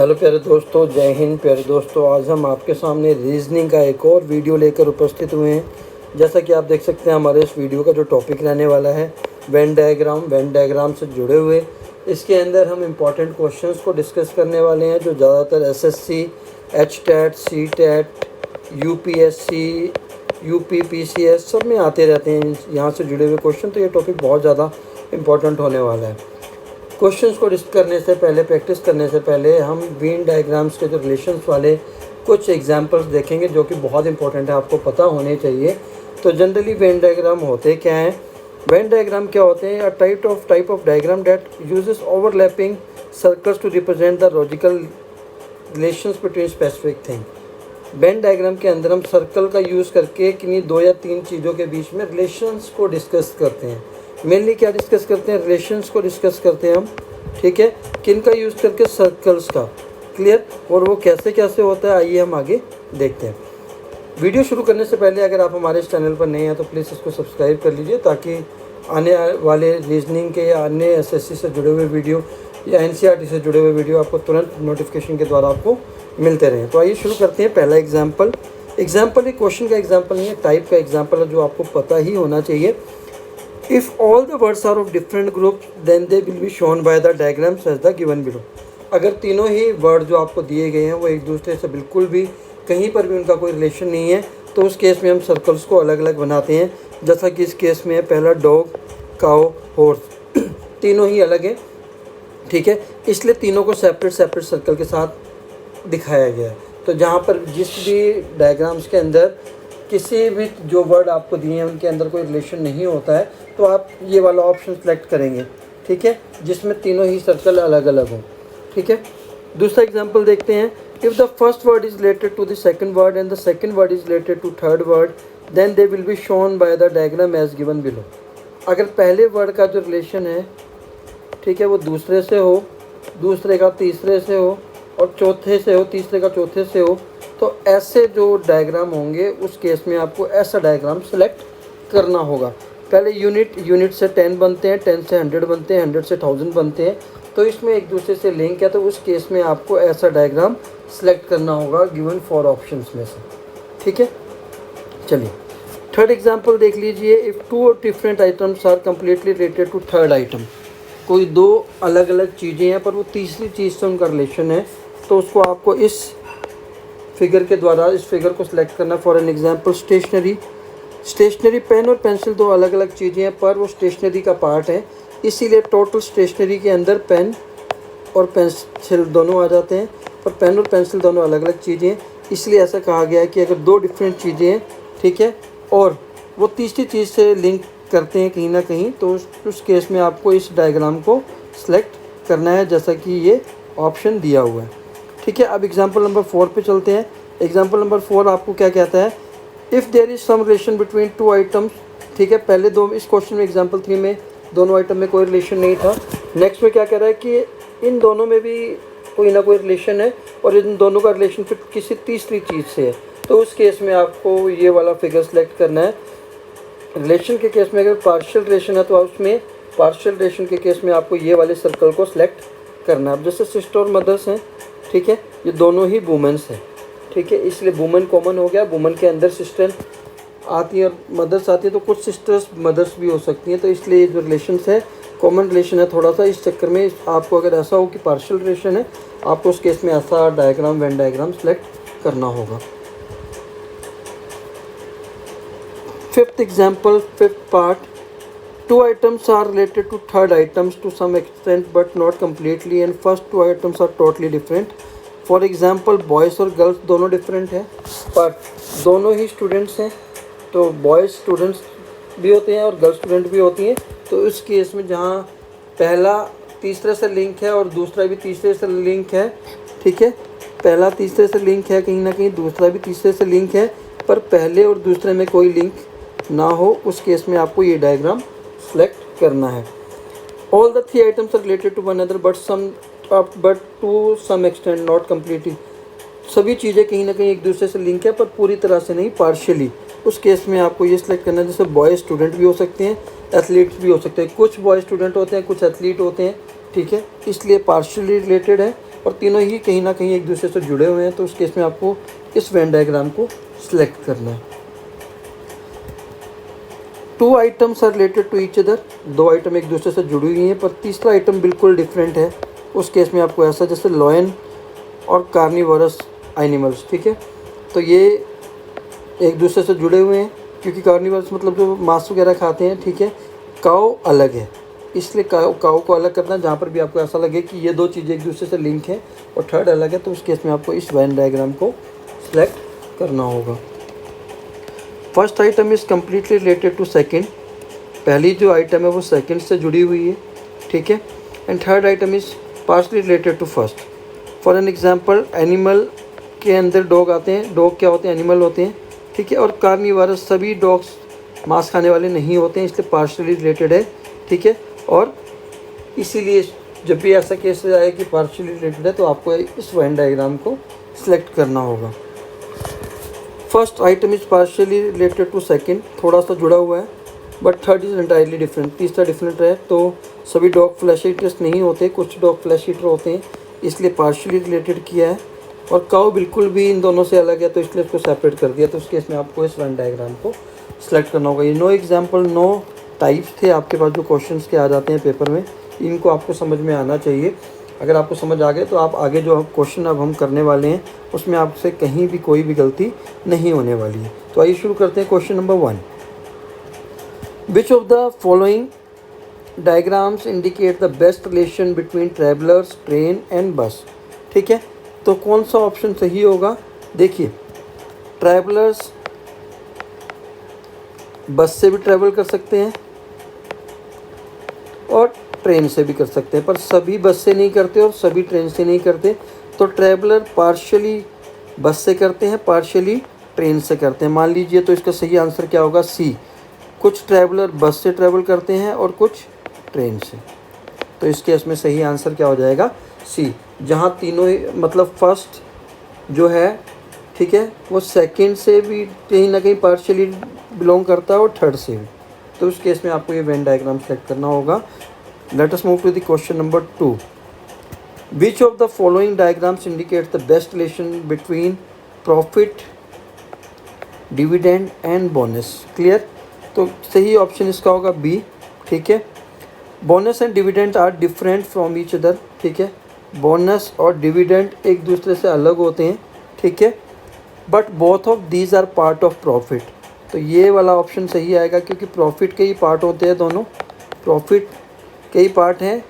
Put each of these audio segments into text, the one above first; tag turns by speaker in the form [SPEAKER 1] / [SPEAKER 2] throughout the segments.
[SPEAKER 1] Hello प्यारे दोस्तों, जय हिंद। प्यारे दोस्तों, आज हम आपके सामने रीजनिंग का एक और वीडियो लेकर उपस्थित हुए हैं। जैसा कि आप देख सकते हैं, हमारे इस वीडियो का जो टॉपिक रहने वाला है वेन डायग्राम से जुड़े हुए। इसके अंदर हम इम्पॉर्टेंट क्वेश्चंस को डिस्कस करने वाले हैं जो ज़्यादातर SSC, HTET, CTET, UPSC, UPPCS सब में आते रहते हैं। यहाँ से जुड़े हुए क्वेश्चन, तो ये टॉपिक बहुत ज़्यादा इम्पॉर्टेंट होने वाला है। क्वेश्चंस को डिस्कस करने से पहले, प्रैक्टिस करने से पहले हम वेन डायग्राम्स के जो रिलेशंस वाले कुछ एग्जांपल्स देखेंगे जो कि बहुत इंपॉर्टेंट है, आपको पता होने चाहिए। तो जनरली वेन डायग्राम होते क्या हैं? वेन डायग्राम क्या होते हैं? Type of diagram that uses overlapping circles to represent the logical relations between specific thing. Venn diagram के अंदर हम सर्कल का यूज़ करके किन्हीं 2 या 3 चीज़ों के बीच में रिलेशंस को डिस्कस करते हैं। मेनली क्या डिस्कस करते हैं? रिलेशंस को डिस्कस करते हैं हम, ठीक है। किन का यूज़ करके? सर्कल्स का। क्लियर? और वो कैसे कैसे होता है, आइए हम आगे देखते हैं। वीडियो शुरू करने से पहले अगर आप हमारे इस चैनल पर नए हैं तो प्लीज़ इसको सब्सक्राइब कर लीजिए, ताकि आने वाले रीजनिंग के या अन्य एसएससी से जुड़े हुए वीडियो या एनसीईआरटी से जुड़े हुए वीडियो आपको तुरंत नोटिफिकेशन के द्वारा आपको मिलते रहें। तो आइए शुरू करते हैं। पहला एग्जाम्पल एक क्वेश्चन का एग्जाम्पल नहीं है, टाइप का एग्जाम्पल है जो आपको पता ही होना चाहिए। If all the words are of different groups, then they will be shown by the diagrams as the given below. अगर तीनों ही वर्ड जो आपको दिए गए हैं वो एक दूसरे से बिल्कुल भी कहीं पर भी उनका कोई रिलेशन नहीं है, तो उस केस में हम सर्कल्स को अलग अलग बनाते हैं। जैसा कि इस केस में है पहला डॉग, काउ, हॉर्स तीनों ही अलग हैं, ठीक है। इसलिए तीनों को सेपरेट सर्कल के साथ दिखाया गया है। तो जहाँ पर जिस भी डायग्राम्स के अंदर किसी भी जो वर्ड आपको दिए हैं उनके अंदर कोई रिलेशन नहीं होता है, तो आप ये वाला ऑप्शन सेलेक्ट करेंगे, ठीक है, जिसमें तीनों ही सर्कल अलग अलग हों, ठीक है। दूसरा एग्जांपल देखते हैं। If the first word is related to the second word and the second word is related to third word, then they will be shown by the diagram as given below. अगर पहले word का जो relation है, ठीक है, वो दूसरे से हो, दूसरे का तीसरे से हो और चौथे से हो, तीसरे का चौथे से हो, तो ऐसे जो डायग्राम होंगे उस केस में आपको ऐसा डायग्राम सेलेक्ट करना होगा। पहले यूनिट से 10 बनते हैं, 10 से 100 बनते हैं, 100 से 1000 बनते हैं, तो इसमें एक दूसरे से लिंक है, तो उस केस में आपको ऐसा डायग्राम सेलेक्ट करना होगा गिवन 4 ऑप्शंस में से, ठीक है। चलिए थर्ड एग्जांपल देख लीजिए। If 2 different items are completely related to third item, कोई 2 अलग अलग चीज़ें हैं पर वो तीसरी चीज़ से उनका रिलेशन है, तो उसको आपको इस फिगर के द्वारा इस फिगर को सिलेक्ट करना। For an example stationery pen और पेंसिल 2 अलग अलग चीज़ें हैं पर वो स्टेशनरी का पार्ट है, इसीलिए टोटल स्टेशनरी के अंदर पेन और पेंसिल दोनों आ जाते हैं, पर पेन और पेंसिल दोनों अलग अलग चीज़ें हैं, इसलिए ऐसा कहा गया है कि अगर 2 डिफरेंट चीज़ें हैं, ठीक है, और वो तीसरी चीज़ से लिंक करते हैं कहीं ना कहीं, तो उस केस में आपको इस डायग्राम को सिलेक्ट करना है, जैसा कि ये ऑप्शन दिया हुआ है, ठीक है। अब एग्जाम्पल नंबर 4 पे चलते हैं। एग्जाम्पल नंबर 4 आपको क्या कहता है? If there is some relation between 2 items, ठीक है। पहले 2 इस क्वेश्चन में एग्जाम्पल 3 में दोनों आइटम में कोई रिलेशन नहीं था। नेक्स्ट में क्या कह रहा है कि इन दोनों में भी कोई ना कोई रिलेशन है और इन दोनों का रिलेशन फिर किसी तीसरी चीज़ से है, तो उस केस में आपको ये वाला फिगर सेलेक्ट करना है। रिलेशन के केस में अगर पार्शियल रिलेशन है तो उसमें पार्शियल रिलेशन के केस में आपको ये वाले सर्कल को सिलेक्ट करना है। अब जैसे सिस्टर और मदर्स हैं, ठीक है, ये दोनों ही वुमेन्स हैं, ठीक है, इसलिए वुमेन कॉमन हो गया। वुमेन के अंदर सिस्टर आती है और मदर्स आती है, तो कुछ सिस्टर्स मदर्स भी हो सकती हैं, तो इसलिए जो रिलेशंस है कॉमन रिलेशन है थोड़ा सा। इस चक्कर में आपको अगर ऐसा हो कि पार्शियल रिलेशन है, आपको उस केस में ऐसा डायग्राम वेन डायग्राम सेलेक्ट करना होगा। Fifth example, fifth part. 2 items are related to third items to some extent but not completely, and first 2 items are totally different. For example, boys और girls दोनों different हैं पर दोनों ही students हैं, तो boys students भी होते हैं और girls student भी होती हैं। तो इस केस में जहाँ पहला तीसरे से लिंक है और दूसरा भी तीसरे से लिंक है, ठीक है, पहला तीसरे से लिंक है कहीं ना कहीं, दूसरा भी तीसरे से लिंक है, पर पहले और दूसरे में कोई लिंक ना हो, उस केस में आपको ये डायग्राम सेलेक्ट करना है। All the 3 items are related to one other but to some extent not completely. सभी चीज़ें कहीं ना कहीं एक दूसरे से लिंक है पर पूरी तरह से नहीं, पार्शियली। उस केस में आपको ये सिलेक्ट करना है। जैसे बॉय स्टूडेंट भी हो सकते हैं, एथलीट्स भी हो सकते हैं, कुछ बॉय स्टूडेंट होते हैं, कुछ एथलीट होते हैं, ठीक है, इसलिए पार्शियली रिलेटेड है और तीनों ही कहीं ना कहीं एक दूसरे से जुड़े हुए हैं, तो उस केस में आपको इस वेन डायग्राम को सिलेक्ट करना है। 2 items are related to each other, 2 item एक दूसरे से जुड़ी हुई हैं, पर तीसरा आइटम बिल्कुल डिफरेंट है। उस केस में आपको ऐसा, जैसे लॉयन और कार्निवोरस एनिमल्स, ठीक है, तो ये एक दूसरे से जुड़े हुए हैं क्योंकि कार्निवोरस मतलब जो मांस वगैरह खाते हैं, ठीक है। काऊ अलग है, इसलिए काऊ को अलग करना, जहाँ पर भी आपको ऐसा लगे कि ये 2 चीज़ें एक दूसरे से लिंक हैं और थर्ड अलग है, तो उस केस में आपको इस वेन डायग्राम को सिलेक्ट करना होगा। First item is completely related to second, पहली जो आइटम है वो सेकेंड से जुड़ी हुई है, ठीक है। And third item is partly related to first. For an example, animal के अंदर डॉग आते हैं, डॉग क्या होते हैं, एनिमल होते हैं, ठीक है। और कार्निवोरस, सभी डॉग्स मांस खाने वाले नहीं होते हैं, इसलिए पार्शली रिलेटेड है, ठीक है। और इसीलिए जब भी ऐसा केस आए कि पार्शली रिलेटेड है, तो आपको इस वेन डायग्राम को सिलेक्ट करना होगा। First item is partially related to second, थोड़ा सा जुड़ा हुआ है, but third is entirely different, तीसरा डिफरेंट है। तो सभी डॉग फ्लैश ईटर्स नहीं होते, कुछ डॉग फ्लैश ईटर होते हैं, इसलिए पार्शियली रिलेटेड किया है। और काऊ बिल्कुल भी इन दोनों से अलग है, तो इसलिए इसको सेपरेट कर दिया। तो उस केस में आपको इस वेन डायग्राम को सिलेक्ट करना होगा। ये 9 एग्जाम्पल, 9 टाइप्स थे आपके पास जो क्वेश्चंस के आ जाते हैं पेपर में, इनको आपको समझ में आना चाहिए। अगर आपको समझ आ गए तो आप आगे जो क्वेश्चन अब हम करने वाले हैं उसमें आपसे कहीं भी कोई भी गलती नहीं होने वाली है। तो आइए शुरू करते हैं। Question number 1, which of the following diagrams indicate the best relation between travellers, train and बस, ठीक है। तो कौन सा ऑप्शन सही होगा? देखिए, ट्रैवलर्स बस से भी ट्रैवल कर सकते हैं और ट्रेन से भी कर सकते हैं, पर सभी बस से नहीं करते और सभी ट्रेन से नहीं करते। तो ट्रैवलर पार्शियली बस से करते हैं, पार्शियली ट्रेन से करते हैं, मान लीजिए। तो इसका सही आंसर क्या होगा? सी, कुछ ट्रैवलर बस से ट्रैवल करते हैं और कुछ ट्रेन से। तो इस केस में सही आंसर क्या हो जाएगा? सी, जहाँ तीनों ही मतलब फर्स्ट जो है, ठीक है, वो सेकंड से भी कहीं ना कहीं पार्शियली बिलोंग करता है और थर्ड से भी। तो उस केस में आपको ये वेन डायग्राम सेलेक्ट करना होगा। Let us move to the question number 2. Which of the following diagrams indicates the best relation between profit, dividend and bonus? Clear? तो सही ऑप्शन इसका होगा बी, ठीक है। Bonus and dividend are different from each other, ठीक है। Bonus और dividend एक दूसरे से अलग होते हैं, ठीक है। But both of these are part of profit. तो ये वाला ऑप्शन सही आएगा क्योंकि प्रॉफिट के ही पार्ट होते हैं दोनों, प्रॉफिट कई पार्ट हैं।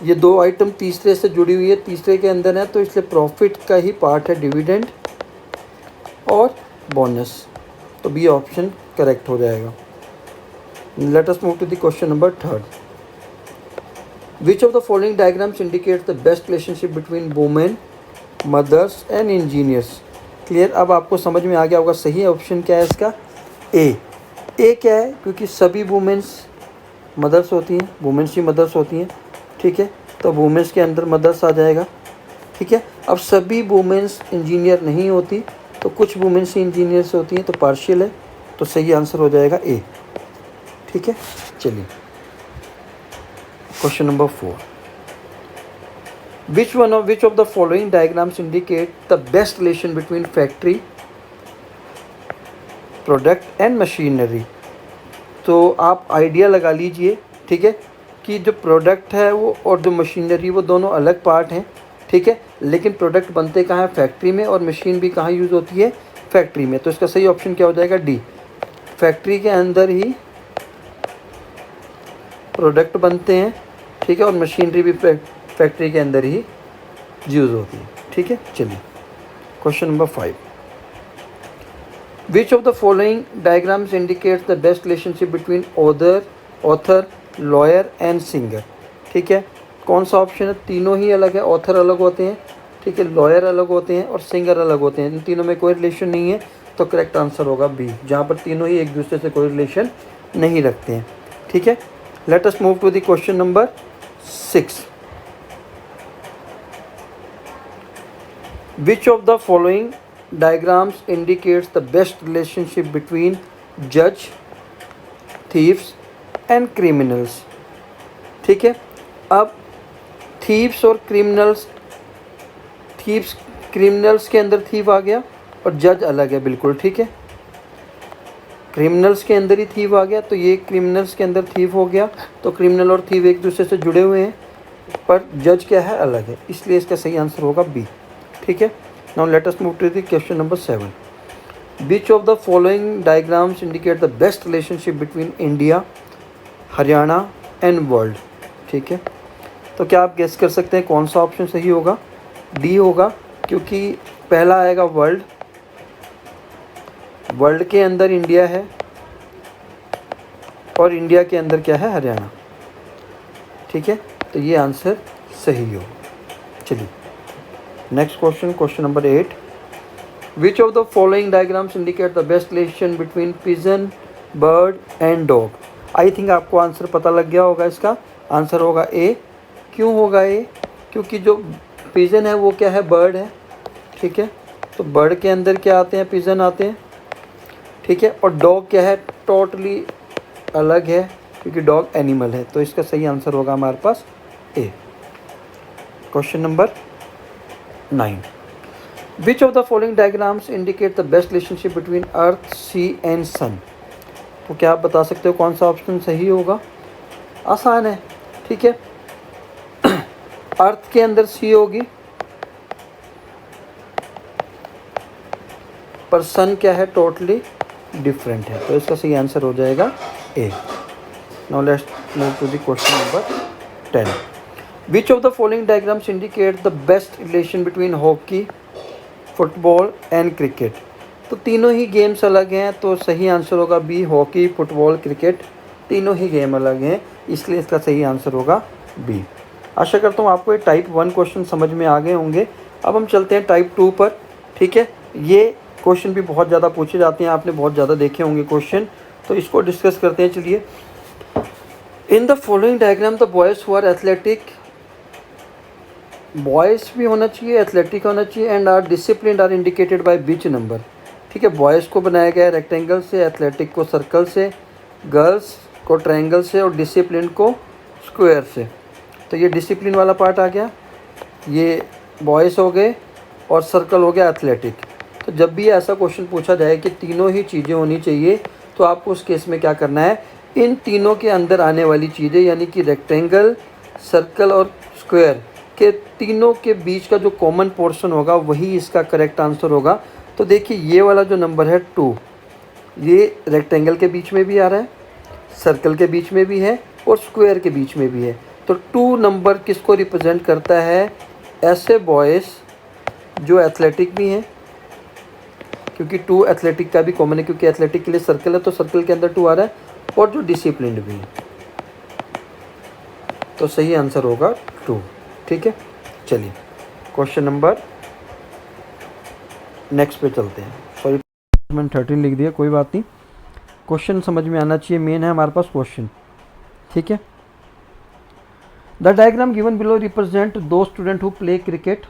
[SPEAKER 1] ये 2 आइटम तीसरे से जुड़ी हुई है, तीसरे के अंदर है, तो इसलिए प्रॉफिट का ही पार्ट है डिविडेंड और बोनस। तो बी ऑप्शन करेक्ट हो जाएगा। Let us move to the question number 3. Which of the following diagrams indicate the best relationship between women, mothers and engineers? Clear? अब आपको समझ में आ गया होगा सही ऑप्शन क्या है इसका? ए क्या है? क्योंकि सभी वुमेन्स मदर्स होती हैं, वुमेन्स ही मदर्स होती हैं, ठीक है। तो वुमेन्स के अंदर मदर्स आ जाएगा, ठीक है। अब सभी वुमेन्स इंजीनियर नहीं होती, तो कुछ वुमेन्स ही इंजीनियर्स होती हैं, तो पार्शियल है। तो सही आंसर हो जाएगा ए, ठीक है। चलिए question number 4, which of the following diagrams indicate the best relation between factory, product and machinery? तो आप आइडिया लगा लीजिए, ठीक है, कि जो प्रोडक्ट है वो और जो मशीनरी वो दोनों अलग पार्ट हैं, ठीक है। लेकिन प्रोडक्ट बनते कहाँ हैं? फैक्ट्री में, और मशीन भी कहाँ यूज़ होती है? फैक्ट्री में। तो इसका सही ऑप्शन क्या हो जाएगा? डी, फैक्ट्री के अंदर ही प्रोडक्ट बनते हैं, ठीक है, और मशीनरी भी फैक्ट्री के अंदर ही यूज़ होती है, ठीक है। चलिए question number 5, Which of the following diagrams indicates the best relationship between author, lawyer and singer? ठीक है, कौन सा ऑप्शन है? तीनों ही अलग है, ऑथर अलग होते हैं, ठीक है, लॉयर अलग होते हैं और सिंगर अलग होते हैं। इन तीनों में कोई रिलेशन नहीं है, तो करेक्ट आंसर होगा बी, जहाँ पर तीनों ही एक दूसरे से कोई रिलेशन नहीं रखते हैं, ठीक है। Let us move to the question number 6. Which of the following diagrams indicates the best relationship between judge, thieves and criminals? ठीक है, अब thieves और criminals थीव्स, क्रिमिनल्स के अंदर थीव आ गया और जज अलग है बिल्कुल, ठीक है। क्रिमिनल्स के अंदर ही थीव आ गया, तो ये क्रिमिनल्स के अंदर थीव हो गया, तो क्रिमिनल और थीव एक दूसरे से जुड़े हुए हैं, पर जज क्या है, अलग है, इसलिए इसका सही आंसर होगा बी, ठीक है। Now let us move to the question number 7. Which of the following diagrams indicate the best relationship between India, Haryana and world, ठीक है। तो क्या आप गेस कर सकते हैं कौन सा ऑप्शन सही होगा? डी होगा, क्योंकि पहला आएगा वर्ल्ड, वर्ल्ड के अंदर इंडिया है और इंडिया के अंदर क्या है, हरियाणा, ठीक है। तो ये आंसर सही हो। चलिए next question, question number 8. Which of the following diagrams indicate the best relation between pigeon, bird and dog? I think आपको आंसर पता लग गया होगा, इसका आंसर होगा ए। क्यों होगा ए? क्योंकि जो पिजन है वो क्या है, बर्ड है, ठीक है। तो बर्ड के अंदर क्या आते हैं, पिजन आते हैं, ठीक है। और डॉग क्या है, टोटली अलग है, क्योंकि डॉग एनिमल है। तो इसका सही आंसर होगा हमारे पास A. Question number 9. Which of the following diagrams indicate the best relationship between Earth, Sea and Sun? तो क्या आप बता सकते हो कौन सा ऑप्शन सही होगा? आसान है, ठीक है। अर्थ के अंदर सी होगी, पर सन क्या है, टोटली डिफरेंट है, तो इसका सही आंसर हो जाएगा A. Now let's move to the question number 10. Which of the following diagrams indicate the best relation between hockey, football and cricket? तो तीनों ही गेम्स अलग हैं, तो सही आंसर होगा बी, हॉकी, फुटबॉल, क्रिकेट, तीनों ही गेम अलग हैं, इसलिए इसका सही आंसर होगा बी। आशा करता हूँ आपको ये टाइप 1 क्वेश्चन समझ में आ गए होंगे। अब हम चलते हैं टाइप 2 पर, ठीक है। ये क्वेश्चन भी बहुत ज़्यादा पूछे जाते हैं, आपने बहुत ज़्यादा देखे होंगे क्वेश्चन, तो इसको डिस्कस करते हैं। चलिए, in the following diagram the boys who are athletic, boys भी होना चाहिए, एथलेटिक होना चाहिए, and are discipline are indicated by which number, ठीक है। बॉयज़ को बनाया गया है रेक्टेंगल से, एथलेटिक को सर्कल से, गर्ल्स को ट्रायंगल से और डिसिप्लिन को स्क्वायर से। तो ये डिसिप्लिन वाला पार्ट आ गया, ये बॉयज़ हो गए और सर्कल हो गया एथलेटिक। तो जब भी ऐसा क्वेश्चन पूछा जाए कि तीनों ही चीज़ें होनी चाहिए, तो आपको उस केस में क्या करना है, इन तीनों के अंदर आने वाली चीज़ें यानी कि रेक्टेंगल, सर्कल और स्क्वायर के तीनों के बीच का जो कॉमन पोर्शन होगा वही इसका करेक्ट आंसर होगा। तो देखिए, ये वाला जो नंबर है 2, ये रेक्टेंगल के बीच में भी आ रहा है, सर्कल के बीच में भी है और स्क्वायर के बीच में भी है। तो 2 नंबर किसको रिप्रेजेंट करता है, ऐसे बॉयज़ जो एथलेटिक भी हैं, क्योंकि 2 एथलेटिक का भी कॉमन है, क्योंकि एथलेटिक के लिए सर्कल है, तो सर्कल के अंदर 2 आ रहा है, और जो डिसिप्लिन्ड भी है। तो सही आंसर होगा 2, ठीक है। चलिए क्वेश्चन नंबर नेक्स्ट पे चलते हैं। सॉरी, मैंने 13 लिख दिया, कोई बात नहीं, क्वेश्चन समझ में आना चाहिए, मेन है हमारे पास क्वेश्चन, ठीक है। The diagram given below represent दो स्टूडेंट हु प्ले क्रिकेट,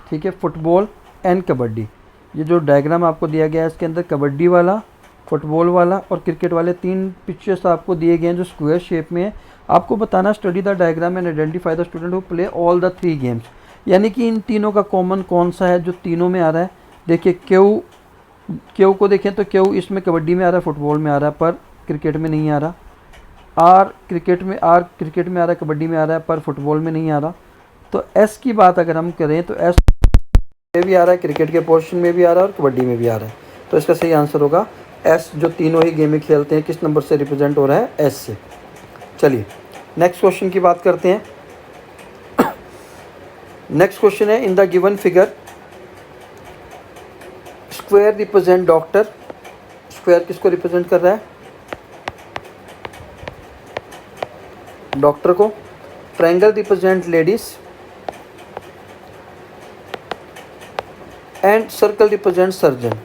[SPEAKER 1] ठीक है, फुटबॉल एंड कबड्डी। ये जो डायग्राम आपको दिया गया है, इसके अंदर कबड्डी वाला, फुटबॉल वाला और क्रिकेट वाले 3 पिक्चर्स आपको दिए गए हैं जो स्क्वायर शेप में है। आपको बताना, study the diagram and identify the student who play all the 3 games, यानी कि इन तीनों का कॉमन कौन सा है जो तीनों में आ रहा है। देखिए, क्यू को देखें तो क्यू इसमें कबड्डी में आ रहा है, फुटबॉल में आ रहा है, पर क्रिकेट में नहीं आ रहा। आर क्रिकेट में आ रहा है, कबड्डी में आ रहा है, पर फुटबॉल में नहीं आ रहा। तो एस की बात अगर हम करें तो एस में भी आ रहा है, क्रिकेट के पोर्शन में भी आ रहा है और कबड्डी में भी आ रहा है। तो इसका सही आंसर होगा एस, जो तीनों ही गेमें खेलते हैं, किस नंबर से रिप्रेजेंट हो रहा है, एस से। चलिए नेक्स्ट क्वेश्चन की बात करते हैं। नेक्स्ट क्वेश्चन है, in the given figure square represent doctor, square किसको रिप्रेजेंट कर रहा है, डॉक्टर को। Triangle represent ladies and circle represent surgeon.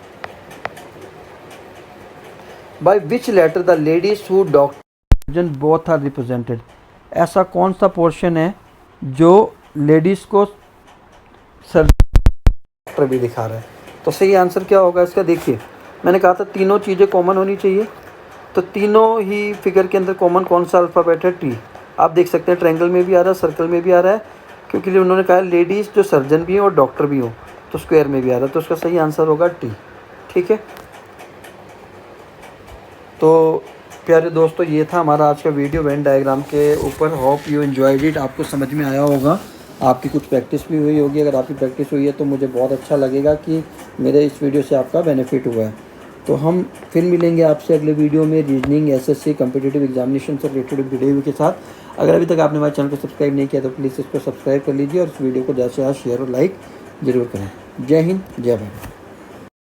[SPEAKER 1] By which letter the ladies who doctor both are represented, ऐसा कौन सा पोर्शन है जो लेडीज़ को सर्जन भी दिखा रहा है। तो सही आंसर क्या होगा इसका, देखिए मैंने कहा था तीनों चीज़ें कॉमन होनी चाहिए, तो तीनों ही फिगर के अंदर कॉमन कौन सा अल्फ़ाबेट है, टी। आप देख सकते हैं ट्रायंगल में भी आ रहा है, सर्कल में भी आ रहा है, क्योंकि उन्होंने कहा लेडीज़ जो सर्जन भी हो और डॉक्टर भी हो तो स्क्वायर में भी आ रहा है, तो उसका सही आंसर होगा टी। ठीक है, तो प्यारे दोस्तों ये था हमारा आज का वीडियो वेन डायग्राम के ऊपर। होप यू एंजॉयड इट, आपको समझ में आया होगा, आपकी कुछ प्रैक्टिस भी हुई होगी। अगर आपकी प्रैक्टिस हुई है तो मुझे बहुत अच्छा लगेगा कि मेरे इस वीडियो से आपका बेनिफिट हुआ है। तो हम फिर मिलेंगे आपसे अगले वीडियो में रीजनिंग एसएससी कम्पिटिटिव एग्जामिनेशन से रिलेटेड वीडियो के साथ। अगर अभी तक आपने हमारे चैनल को सब्सक्राइब नहीं किया तो प्लीज़ इसको सब्सक्राइब कर लीजिए और इस वीडियो को ज़्यादा से ज़्यादा शेयर और लाइक ज़रूर करें। जय हिंद, जय भारत।